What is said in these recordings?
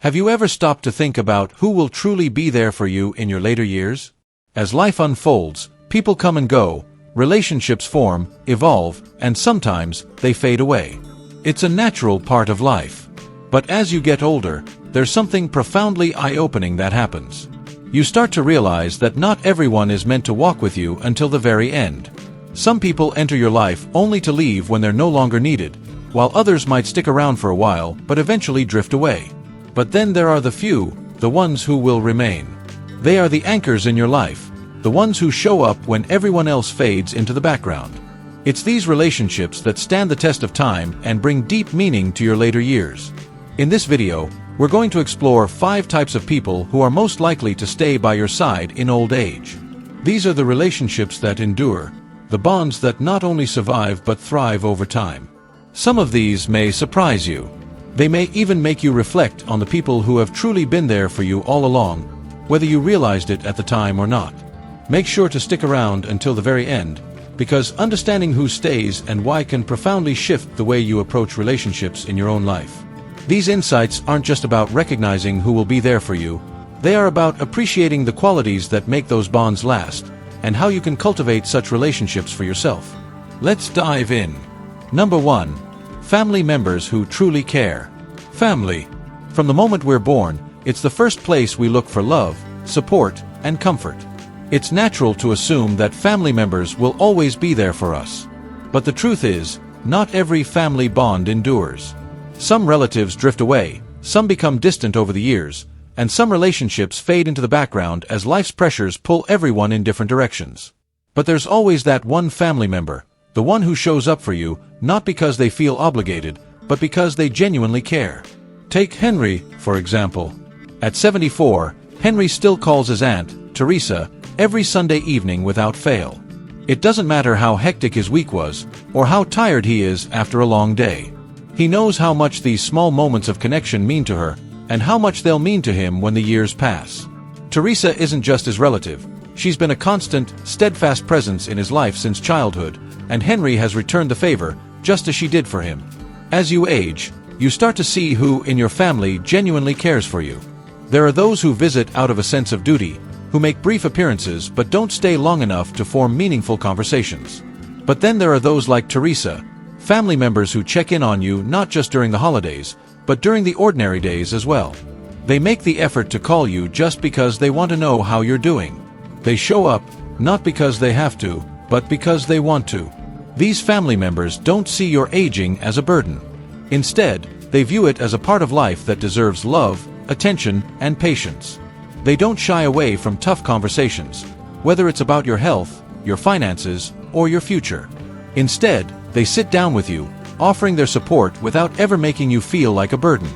Have you ever stopped to think about who will truly be there for you in your later years? As life unfolds, people come and go, relationships form, evolve, and sometimes they fade away. It's a natural part of life. But as you get older, there's something profoundly eye-opening that happens. You start to realize that not everyone is meant to walk with you until the very end. Some people enter your life only to leave when they're no longer needed, while others might stick around for a while but eventually drift away. But then there are the few, the ones who will remain. They are the anchors in your life, the ones who show up when everyone else fades into the background. It's these relationships that stand the test of time and bring deep meaning to your later years. In this video, we're going to explore 5 types of people who are most likely to stay by your side in old age. These are the relationships that endure, the bonds that not only survive but thrive over time. Some of these may surprise you. They may even make you reflect on the people who have truly been there for you all along, whether you realized it at the time or not. Make sure to stick around until the very end, because understanding who stays and why can profoundly shift the way you approach relationships in your own life. These insights aren't just about recognizing who will be there for you, they are about appreciating the qualities that make those bonds last, and how you can cultivate such relationships for yourself. Let's dive in. Number 1. Family members who truly care. Family. From the moment we're born, it's the first place we look for love, support, and comfort. It's natural to assume that family members will always be there for us. But the truth is, not every family bond endures. Some relatives drift away, some become distant over the years, and some relationships fade into the background as life's pressures pull everyone in different directions. But there's always that one family member, the one who shows up for you, not because they feel obligated, but because they genuinely care. Take Henry, for example. At 74, Henry still calls his aunt, Teresa, every Sunday evening without fail. It doesn't matter how hectic his week was, or how tired he is after a long day. He knows how much these small moments of connection mean to her, and how much they'll mean to him when the years pass. Teresa isn't just his relative. She's been a constant, steadfast presence in his life since childhood, and Henry has returned the favor, just as she did for him. As you age, you start to see who in your family genuinely cares for you. There are those who visit out of a sense of duty, who make brief appearances but don't stay long enough to form meaningful conversations. But then there are those like Teresa, family members who check in on you not just during the holidays, but during the ordinary days as well. They make the effort to call you just because they want to know how you're doing. They show up, not because they have to, but because they want to. These family members don't see your aging as a burden. Instead, they view it as a part of life that deserves love, attention, and patience. They don't shy away from tough conversations, whether it's about your health, your finances, or your future. Instead, they sit down with you, offering their support without ever making you feel like a burden.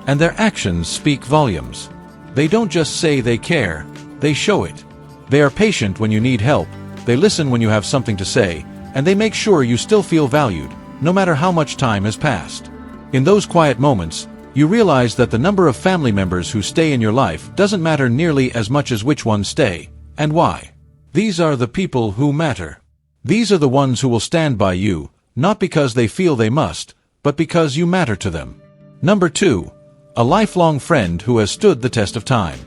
And their actions speak volumes. They don't just say they care, they show it. They are patient when you need help, they listen when you have something to say, and they make sure you still feel valued, no matter how much time has passed. In those quiet moments, you realize that the number of family members who stay in your life doesn't matter nearly as much as which ones stay, and why. These are the people who matter. These are the ones who will stand by you, not because they feel they must, but because you matter to them. Number 2. A lifelong friend who has stood the test of time.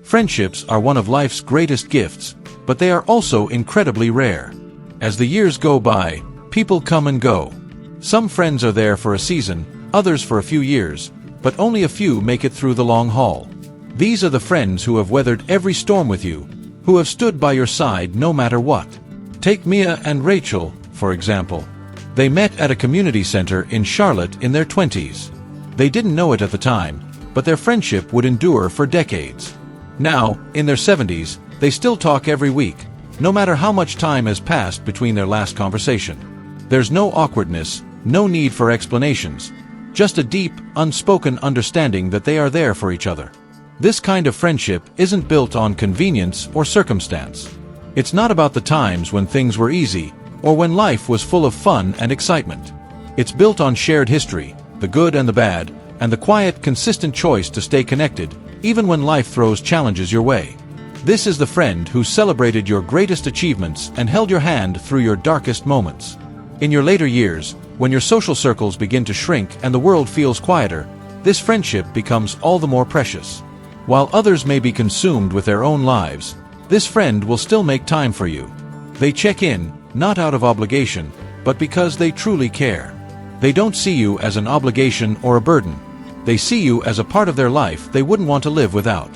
Friendships are one of life's greatest gifts, but they are also incredibly rare. As the years go by, people come and go. Some friends are there for a season, others for a few years, but only a few make it through the long haul. These are the friends who have weathered every storm with you, who have stood by your side no matter what. Take Mia and Rachel, for example. They met at a community center in Charlotte in their 20s. They didn't know it at the time, but their friendship would endure for decades. Now, in their 70s, they still talk every week, no matter how much time has passed between their last conversation. There's no awkwardness, no need for explanations, just a deep, unspoken understanding that they are there for each other. This kind of friendship isn't built on convenience or circumstance. It's not about the times when things were easy, or when life was full of fun and excitement. It's built on shared history, the good and the bad, and the quiet, consistent choice to stay connected, even when life throws challenges your way. This is the friend who celebrated your greatest achievements and held your hand through your darkest moments. In your later years, when your social circles begin to shrink and the world feels quieter, this friendship becomes all the more precious. While others may be consumed with their own lives, this friend will still make time for you. They check in, not out of obligation, but because they truly care. They don't see you as an obligation or a burden. They see you as a part of their life they wouldn't want to live without.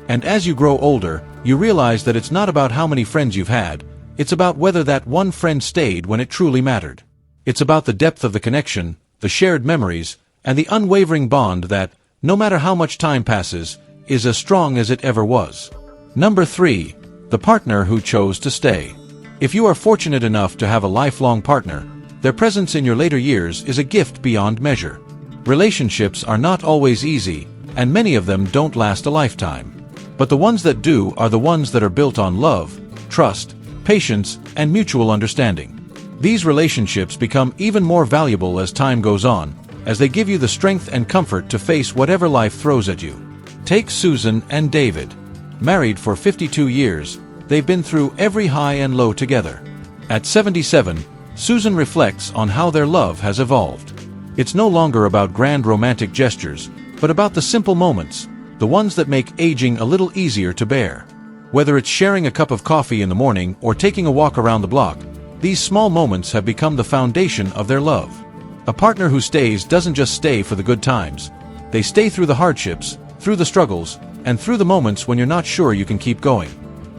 And as you grow older, you realize that it's not about how many friends you've had, it's about whether that one friend stayed when it truly mattered. It's about the depth of the connection, the shared memories, and the unwavering bond that, no matter how much time passes, is as strong as it ever was. Number 3. The partner who chose to stay. If you are fortunate enough to have a lifelong partner, their presence in your later years is a gift beyond measure. Relationships are not always easy, and many of them don't last a lifetime. But the ones that do are the ones that are built on love, trust, patience, and mutual understanding. These relationships become even more valuable as time goes on, as they give you the strength and comfort to face whatever life throws at you. Take Susan and David. Married for 52 years, they've been through every high and low together. At 77, Susan reflects on how their love has evolved. It's no longer about grand romantic gestures, but about the simple moments, the ones that make aging a little easier to bear. Whether it's sharing a cup of coffee in the morning or taking a walk around the block, these small moments have become the foundation of their love. A partner who stays doesn't just stay for the good times. They stay through the hardships, through the struggles, and through the moments when you're not sure you can keep going.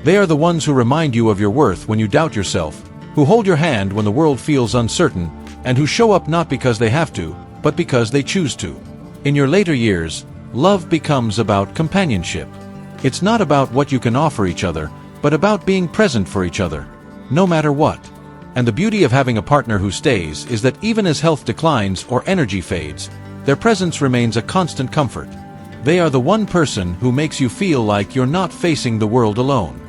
They are the ones who remind you of your worth when you doubt yourself, who hold your hand when the world feels uncertain, and who show up not because they have to, but because they choose to. In your later years, love becomes about companionship. It's not about what you can offer each other, but about being present for each other, no matter what. And the beauty of having a partner who stays is that even as health declines or energy fades, their presence remains a constant comfort. They are the one person who makes you feel like you're not facing the world alone.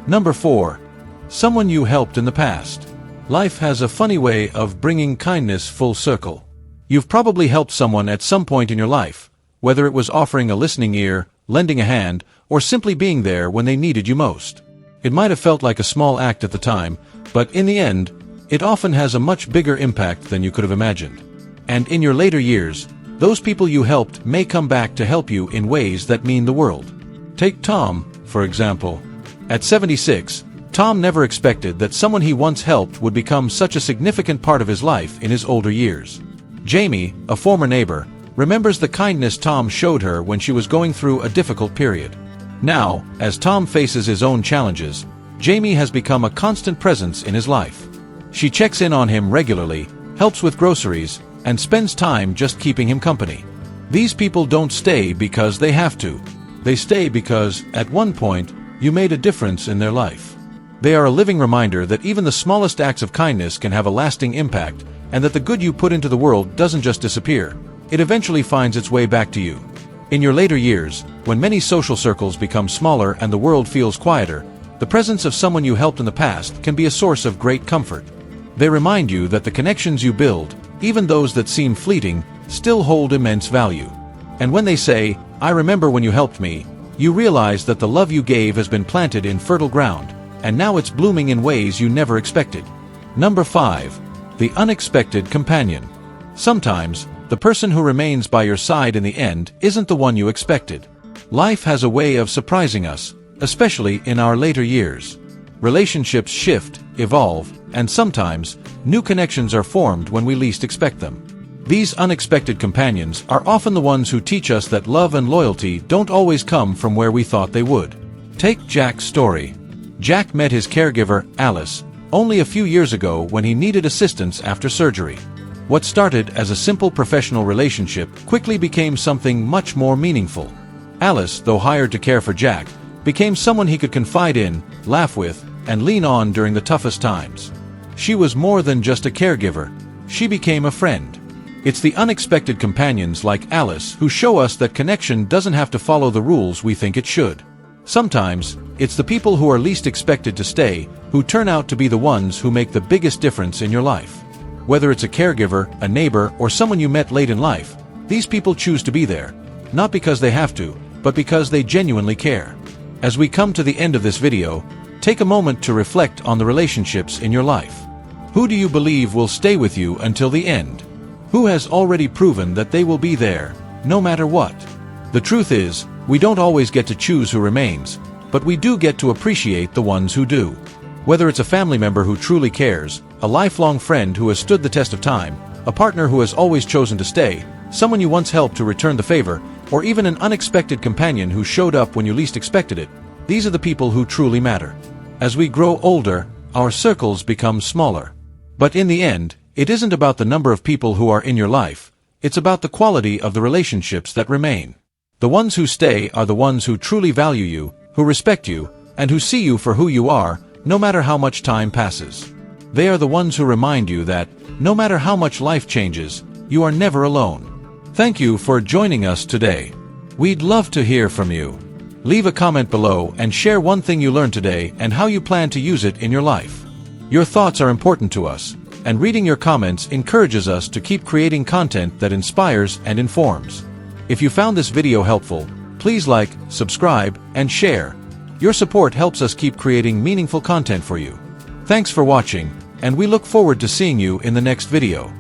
Number 4. Someone you helped in the past. Life has a funny way of bringing kindness full circle. You've probably helped someone at some point in your life, whether it was offering a listening ear, lending a hand, or simply being there when they needed you most. It might have felt like a small act at the time, but in the end, it often has a much bigger impact than you could have imagined. And in your later years, those people you helped may come back to help you in ways that mean the world. Take Tom, for example. At 76, Tom never expected that someone he once helped would become such a significant part of his life in his older years. Jamie, a former neighbor, remembers the kindness Tom showed her when she was going through a difficult period. Now, as Tom faces his own challenges, Jamie has become a constant presence in his life. She checks in on him regularly, helps with groceries, and spends time just keeping him company. These people don't stay because they have to. They stay because, at one point, you made a difference in their life. They are a living reminder that even the smallest acts of kindness can have a lasting impact, and that the good you put into the world doesn't just disappear. It eventually finds its way back to you. In your later years, when many social circles become smaller and the world feels quieter, the presence of someone you helped in the past can be a source of great comfort. They remind you that the connections you build, even those that seem fleeting, still hold immense value. And when they say, "I remember when you helped me," you realize that the love you gave has been planted in fertile ground, and now it's blooming in ways you never expected. Number 5. The unexpected companion. Sometimes, the person who remains by your side in the end isn't the one you expected. Life has a way of surprising us, especially in our later years. Relationships shift, evolve, and sometimes, new connections are formed when we least expect them. These unexpected companions are often the ones who teach us that love and loyalty don't always come from where we thought they would. Take Jack's story. Jack met his caregiver, Alice, only a few years ago when he needed assistance after surgery. What started as a simple professional relationship quickly became something much more meaningful. Alice, though hired to care for Jack, became someone he could confide in, laugh with, and lean on during the toughest times. She was more than just a caregiver. She became a friend. It's the unexpected companions like Alice who show us that connection doesn't have to follow the rules we think it should. Sometimes, it's the people who are least expected to stay who turn out to be the ones who make the biggest difference in your life. Whether it's a caregiver, a neighbor, or someone you met late in life, these people choose to be there, not because they have to, but because they genuinely care. As we come to the end of this video, take a moment to reflect on the relationships in your life. Who do you believe will stay with you until the end? Who has already proven that they will be there, no matter what. The truth is, we don't always get to choose who remains, but we do get to appreciate the ones who do. Whether it's a family member who truly cares, a lifelong friend who has stood the test of time, a partner who has always chosen to stay, someone you once helped to return the favor, or even an unexpected companion who showed up when you least expected it, these are the people who truly matter. As we grow older, our circles become smaller. But in the end, it isn't about the number of people who are in your life, it's about the quality of the relationships that remain. The ones who stay are the ones who truly value you, who respect you, and who see you for who you are, no matter how much time passes. They are the ones who remind you that, no matter how much life changes, you are never alone. Thank you for joining us today. We'd love to hear from you. Leave a comment below and share one thing you learned today and how you plan to use it in your life. Your thoughts are important to us, and reading your comments encourages us to keep creating content that inspires and informs. If you found this video helpful, please like, subscribe, and share. Your support helps us keep creating meaningful content for you. Thanks for watching, and we look forward to seeing you in the next video.